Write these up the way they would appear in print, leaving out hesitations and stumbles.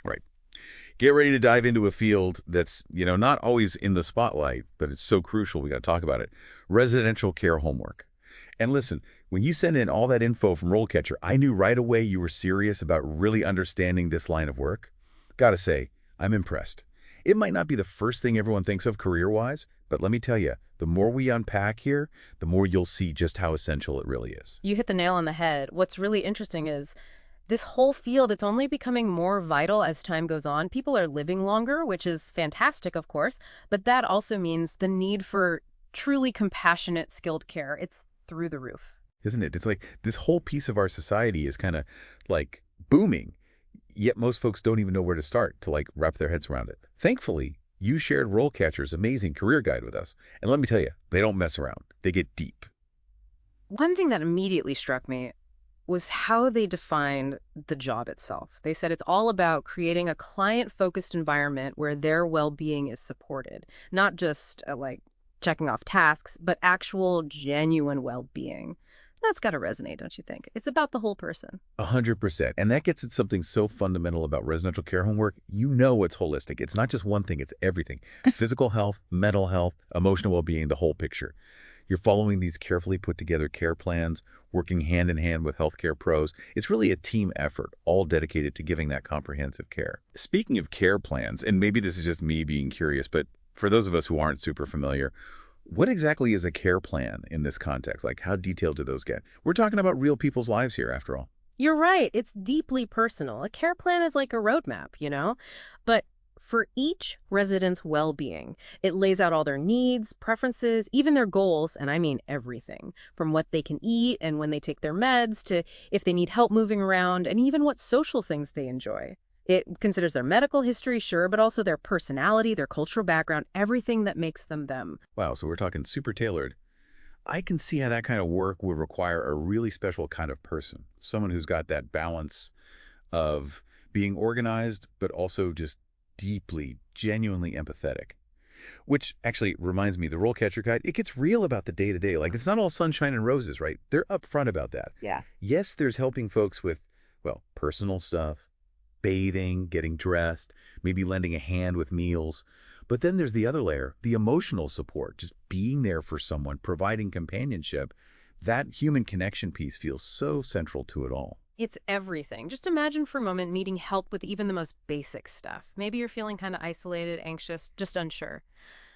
Right. Get ready to dive into a field that's, not always in the spotlight, but it's so crucial we got to talk about it. Residential care homework. And listen, when you send in all that info from RoleCatcher, I knew right away you were serious about really understanding this line of work. Gotta say, I'm impressed. It might not be the first thing everyone thinks of career-wise, but let me tell you, the more we unpack here, the more you'll see just how essential it really is. You hit the nail on the head. What's really interesting is this whole field, it's only becoming more vital as time goes on. People are living longer, which is fantastic, of course, but that also means the need for truly compassionate, skilled care. It's through the roof. Isn't it? It's like this whole piece of our society is kind of like booming, yet most folks don't even know where to start to wrap their heads around it. Thankfully, you shared RoleCatcher's amazing career guide with us. And let me tell you, they don't mess around. They get deep. One thing that immediately struck me was how they defined the job itself. They said it's all about creating a client-focused environment where their well-being is supported, not just checking off tasks, but actual genuine well-being. That's got to resonate, don't you think? It's about the whole person. 100%. And that gets at something so fundamental about residential care homework. You know it's holistic. It's not just one thing, it's everything. Physical health, mental health, emotional well-being, the whole picture. You're following these carefully put together care plans, working hand in hand with healthcare pros. It's really a team effort, all dedicated to giving that comprehensive care. Speaking of care plans, and maybe this is just me being curious, but for those of us who aren't super familiar, what exactly is a care plan in this context? How detailed do those get? We're talking about real people's lives here, after all. You're right. It's deeply personal. A care plan is like a roadmap. But for each resident's well-being, it lays out all their needs, preferences, even their goals, and I mean everything, from what they can eat and when they take their meds to if they need help moving around and even what social things they enjoy. It considers their medical history, sure, but also their personality, their cultural background, everything that makes them them. Wow, so we're talking super tailored. I can see how that kind of work would require a really special kind of person, someone who's got that balance of being organized, but also just deeply, genuinely empathetic. Which actually reminds me, the RoleCatcher Guide, it gets real about the day-to-day. It's not all sunshine and roses, right? They're upfront about that. Yeah. Yes, there's helping folks with, personal stuff, bathing, getting dressed, maybe lending a hand with meals. But then there's the other layer, the emotional support, just being there for someone, providing companionship. That human connection piece feels so central to it all. It's everything. Just imagine for a moment needing help with even the most basic stuff. Maybe you're feeling kind of isolated, anxious, just unsure.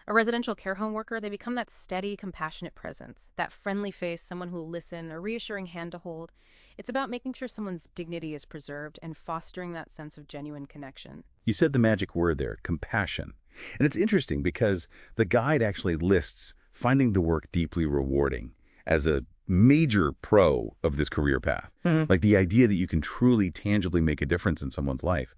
A residential care home worker, they become that steady, compassionate presence, that friendly face, someone who will listen, a reassuring hand to hold. It's about making sure someone's dignity is preserved and fostering that sense of genuine connection. You said the magic word there, compassion. And it's interesting because the guide actually lists finding the work deeply rewarding as a major pro of this career path. The idea that you can truly, tangibly make a difference in someone's life.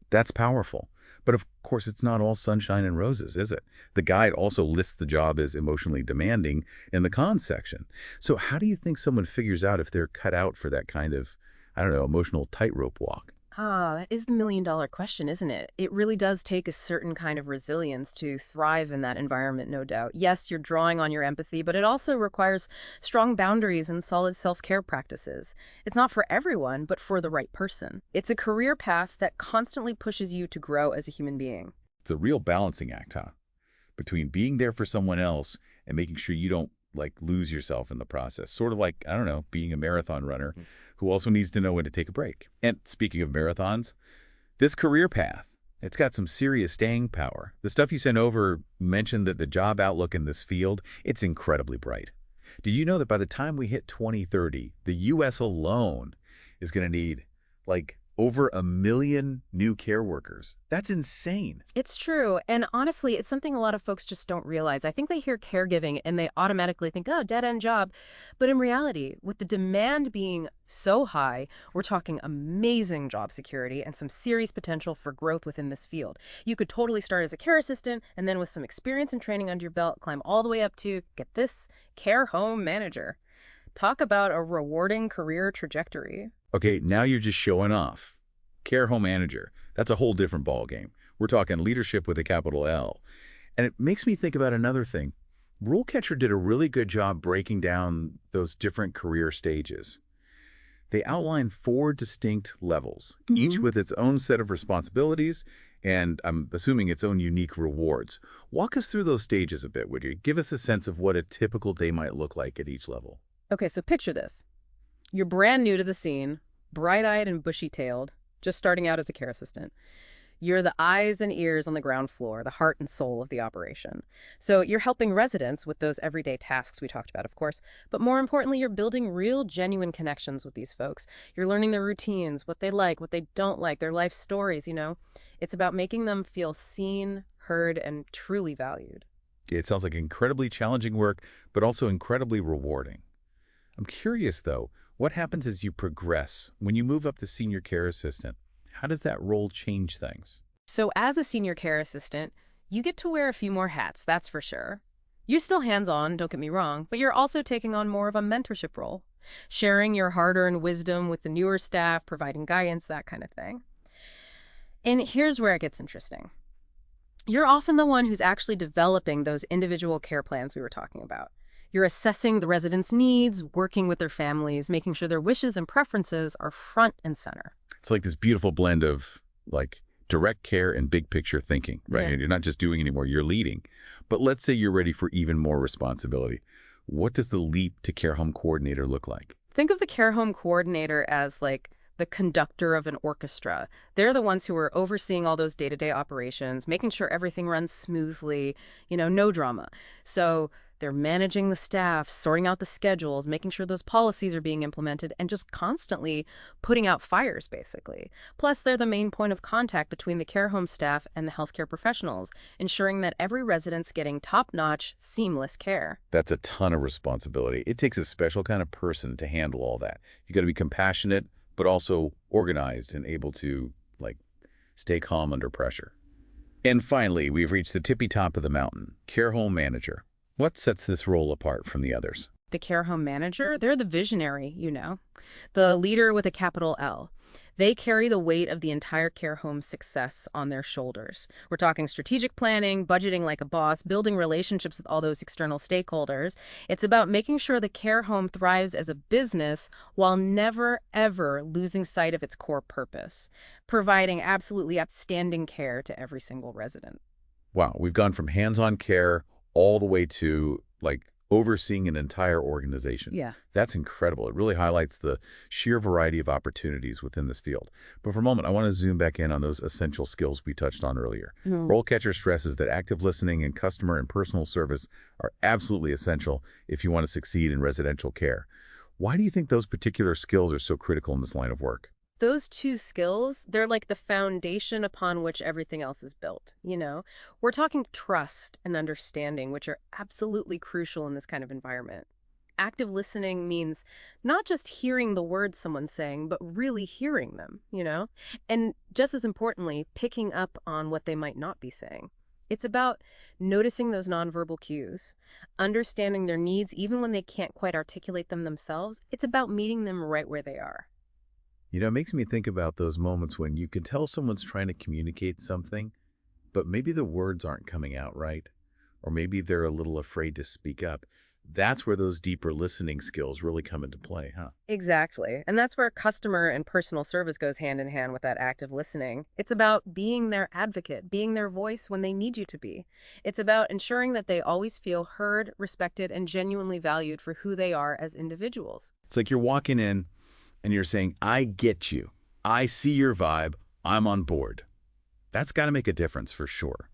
That's powerful. But of course, it's not all sunshine and roses, is it? The guide also lists the job as emotionally demanding in the cons section. So how do you think someone figures out if they're cut out for that kind of, emotional tightrope walk? That is the million-dollar question, isn't it? It really does take a certain kind of resilience to thrive in that environment, no doubt. Yes, you're drawing on your empathy, but it also requires strong boundaries and solid self-care practices. It's not for everyone, but for the right person. It's a career path that constantly pushes you to grow as a human being. It's a real balancing act, huh? Between being there for someone else and making sure you don't lose yourself in the process. Sort of like, being a marathon runner who also needs to know when to take a break. And speaking of marathons, this career path, it's got some serious staying power. The stuff you sent over mentioned that the job outlook in this field, it's incredibly bright. Did you know that by the time we hit 2030, the U.S. alone is going to need over 1 million new care workers? That's insane. It's true. And honestly, it's something a lot of folks just don't realize. I think they hear caregiving and they automatically think, oh, dead-end job. But in reality, with the demand being so high, we're talking amazing job security and some serious potential for growth within this field. You could totally start as a care assistant and then with some experience and training under your belt, climb all the way up to, get this, care home manager. Talk about a rewarding career trajectory. Okay, now you're just showing off. Care home manager, that's a whole different ballgame. We're talking leadership with a capital L. And it makes me think about another thing. RoleCatcher did a really good job breaking down those different career stages. They outline 4 distinct levels, each with its own set of responsibilities and, I'm assuming, its own unique rewards. Walk us through those stages a bit, would you? Give us a sense of what a typical day might look like at each level. Okay, so picture this. You're brand new to the scene, bright-eyed and bushy-tailed, just starting out as a care assistant. You're the eyes and ears on the ground floor, the heart and soul of the operation. So you're helping residents with those everyday tasks we talked about, of course. But more importantly, you're building real, genuine connections with these folks. You're learning their routines, what they like, what they don't like, their life stories. It's about making them feel seen, heard, and truly valued. It sounds like incredibly challenging work, but also incredibly rewarding. I'm curious, though, what happens as you progress? When you move up to senior care assistant, how does that role change things? So as a senior care assistant, you get to wear a few more hats, that's for sure. You're still hands-on, don't get me wrong, but you're also taking on more of a mentorship role, sharing your hard-earned wisdom with the newer staff, providing guidance, that kind of thing. And here's where it gets interesting. You're often the one who's actually developing those individual care plans we were talking about. You're assessing the residents' needs, working with their families, making sure their wishes and preferences are front and center. It's like this beautiful blend of, like, direct care and big picture thinking, right? Yeah. And you're not just doing anymore, you're leading. But let's say you're ready for even more responsibility. What does the leap to care home coordinator look like? Think of the care home coordinator as like the conductor of an orchestra. They're the ones who are overseeing all those day-to-day operations, making sure everything runs smoothly, no drama. So they're managing the staff, sorting out the schedules, making sure those policies are being implemented, and just constantly putting out fires, basically. Plus, they're the main point of contact between the care home staff and the healthcare professionals, ensuring that every resident's getting top-notch, seamless care. That's a ton of responsibility. It takes a special kind of person to handle all that. You got to be compassionate, but also organized and able to, like, stay calm under pressure. And finally, we've reached the tippy top of the mountain, care home manager. What sets this role apart from the others? The care home manager, they're the visionary, the leader with a capital L. They carry the weight of the entire care home's success on their shoulders. We're talking strategic planning, budgeting like a boss, building relationships with all those external stakeholders. It's about making sure the care home thrives as a business while never, ever losing sight of its core purpose, providing absolutely outstanding care to every single resident. Wow, we've gone from hands-on care all the way to, like, overseeing an entire organization. Yeah. That's incredible. It really highlights the sheer variety of opportunities within this field. But for a moment, I want to zoom back in on those essential skills we touched on earlier. RoleCatcher stresses that active listening and customer and personal service are absolutely essential if you want to succeed in residential care. Why do you think those particular skills are so critical in this line of work? Those two skills, they're like the foundation upon which everything else is built. We're talking trust and understanding, which are absolutely crucial in this kind of environment. Active listening means not just hearing the words someone's saying, but really hearing them. And just as importantly, picking up on what they might not be saying. It's about noticing those nonverbal cues, understanding their needs even when they can't quite articulate them themselves. It's about meeting them right where they are. It makes me think about those moments when you can tell someone's trying to communicate something, but maybe the words aren't coming out right, or maybe they're a little afraid to speak up. That's where those deeper listening skills really come into play, huh? Exactly. And that's where customer and personal service goes hand in hand with that active listening. It's about being their advocate, being their voice when they need you to be. It's about ensuring that they always feel heard, respected, and genuinely valued for who they are as individuals. It's like you're walking in and you're saying, I get you. I see your vibe. I'm on board. That's got to make a difference for sure.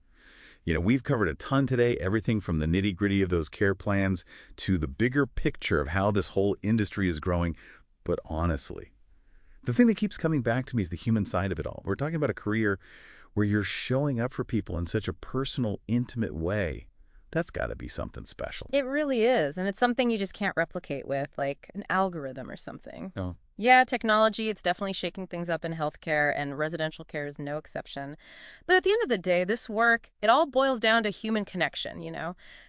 We've covered a ton today, everything from the nitty-gritty of those care plans to the bigger picture of how this whole industry is growing. But honestly, the thing that keeps coming back to me is the human side of it all. We're talking about a career where you're showing up for people in such a personal, intimate way. That's got to be something special. It really is. And it's something you just can't replicate with, like, an algorithm or something. Oh. Yeah, technology, it's definitely shaking things up in healthcare, and residential care is no exception. But at the end of the day, this work, it all boils down to human connection.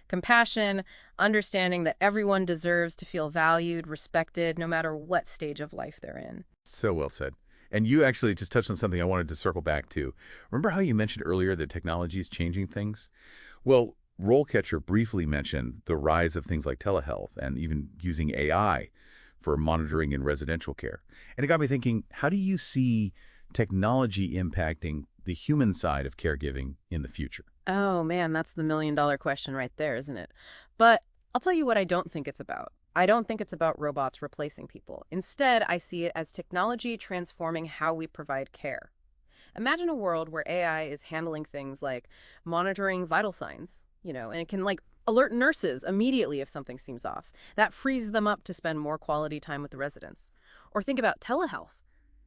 Compassion, understanding that everyone deserves to feel valued, respected, no matter what stage of life they're in. So well said. And you actually just touched on something I wanted to circle back to. Remember how you mentioned earlier that technology is changing things? Well, RoleCatcher briefly mentioned the rise of things like telehealth and even using AI for monitoring in residential care. And it got me thinking, how do you see technology impacting the human side of caregiving in the future? Oh man, that's the million-dollar question right there, isn't it? But I'll tell you what I don't think it's about. I don't think it's about robots replacing people. Instead, I see it as technology transforming how we provide care. Imagine a world where AI is handling things like monitoring vital signs, and it can alert nurses immediately if something seems off. That frees them up to spend more quality time with the residents. Or think about telehealth.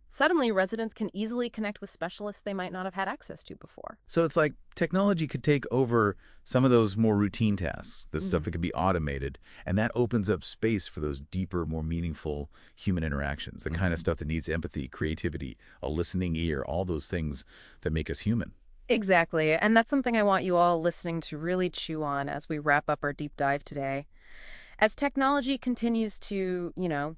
Suddenly, residents can easily connect with specialists they might not have had access to before. So it's like technology could take over some of those more routine tasks, the stuff that could be automated, and that opens up space for those deeper, more meaningful human interactions, the kind of stuff that needs empathy, creativity, a listening ear, all those things that make us human. Exactly. And that's something I want you all listening to really chew on as we wrap up our deep dive today. As technology continues to,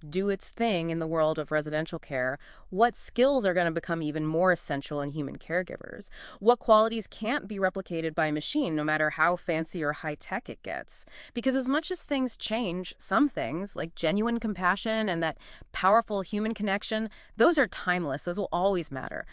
do its thing in the world of residential care, what skills are going to become even more essential in human caregivers? What qualities can't be replicated by a machine, no matter how fancy or high-tech it gets? Because as much as things change, some things, like genuine compassion and that powerful human connection, those are timeless. Those will always matter.